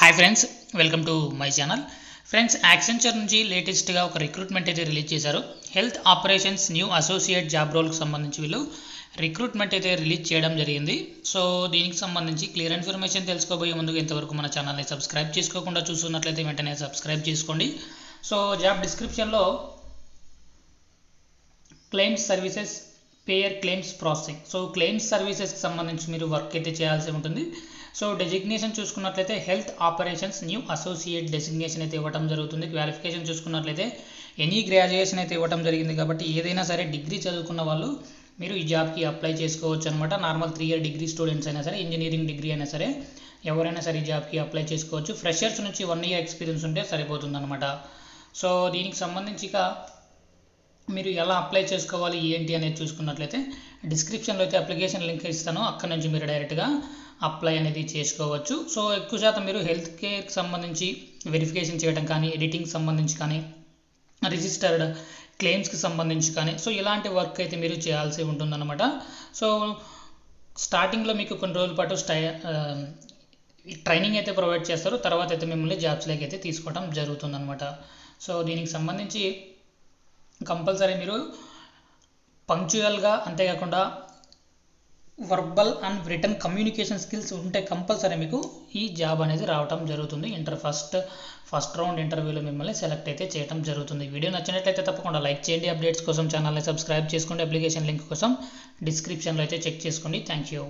Hi friends, welcome to my channel. Friends, Accenture నుంచి లేటెస్ట్గా ఒక రిక్రూట్మెంట్ అయితే రిలీజ్ చేశారు. Health operations new associate job రోల్కి సంబంధించి వీళ్ళు రిక్రూట్మెంట్ అయితే రిలీజ్ చేయడం జరిగింది. సో దీనికి సంబంధించి క్లియర్ ఇన్ఫర్మేషన్ తెలుసుకోబోయే ముందుగా ఇంతవరకు మన ఛానల్ని సబ్స్క్రైబ్ చేసుకోకుండా చూస్తున్నట్లయితే వెంటనే సబ్స్క్రైబ్ చేసుకోండి. సో జాబ్ డిస్క్రిప్షన్లో claims services, payer claims processing, so claims సర్వీసెస్కి సంబంధించి మీరు వర్క్ అయితే చేయాల్సి ఉంటుంది. సో డెసిగ్నేషన్ చూసుకున్నట్లయితే health operations new associate designation అయితే ఇవ్వడం జరుగుతుంది. క్వాలిఫికేషన్ చూసుకున్నట్లయితే ఎనీ గ్రాడ్యుయేషన్ అయితే ఇవ్వడం జరిగింది. కాబట్టి ఏదైనా సరే డిగ్రీ చదువుకున్న వాళ్ళు మీరు ఈ జాబ్కి అప్లై చేసుకోవచ్చు అనమాట. నార్మల్ 3 ఇయర్ డిగ్రీ స్టూడెంట్స్ అయినా సరే, ఇంజనీరింగ్ డిగ్రీ అయినా సరే, ఎవరైనా సరే ఈ జాబ్కి అప్లై చేసుకోవచ్చు. ఫ్రెషర్స్ నుంచి 1 ఇయర్ ఎక్స్పీరియన్స్ ఉంటే సరిపోతుంది అనమాట. సో దీనికి సంబంధించి మీరు ఎలా అప్లై చేసుకోవాలి ఏంటి అనేది చూసుకున్నట్లయితే డిస్క్రిప్షన్లో అయితే అప్లికేషన్ లింక్ ఇస్తాను. అక్కడ నుంచి మీరు డైరెక్ట్గా అప్లై అనేది చేసుకోవచ్చు. సో ఎక్కువ శాతం మీరు హెల్త్ కేర్కి సంబంధించి వెరిఫికేషన్ చేయడం కానీ, ఎడిటింగ్ సంబంధించి కానీ, రిజిస్టర్డ్ క్లెయిమ్స్కి సంబంధించి కానీ, సో ఇలాంటి వర్క్ అయితే మీరు చేయాల్సి ఉంటుందన్నమాట. సో స్టార్టింగ్లో మీకు కొన్ని రోజుల పాటు ట్రైనింగ్ అయితే ప్రొవైడ్ చేస్తారు. తర్వాత అయితే మిమ్మల్ని జాబ్స్లోకి అయితే తీసుకోవడం జరుగుతుందన్నమాట. సో దీనికి సంబంధించి కంపల్సరీ మీరు పంక్చువల్గా, అంతేకాకుండా verbal and return communication skills ఉంటే కంపల్సరీ మీకు ఈ జాబ్ అనేది రావడం జరుగుతుంది. ఫస్ట్ రౌండ్ ఇంటర్వ్యూలో మిమ్మల్ని సెలెక్ట్ అయితే చేయడం జరుగుతుంది. వీడియో నచ్చినట్లయితే తప్పకుండా లైక్ చేయండి. అప్డేట్స్ కోసం ఛానల్ని సబ్స్క్రైబ్ చేసుకోండి. అప్లికేషన్ లింక్ కోసం డిస్క్రిప్షన్లో అయితే చెక్ చేసుకోండి. Thank you.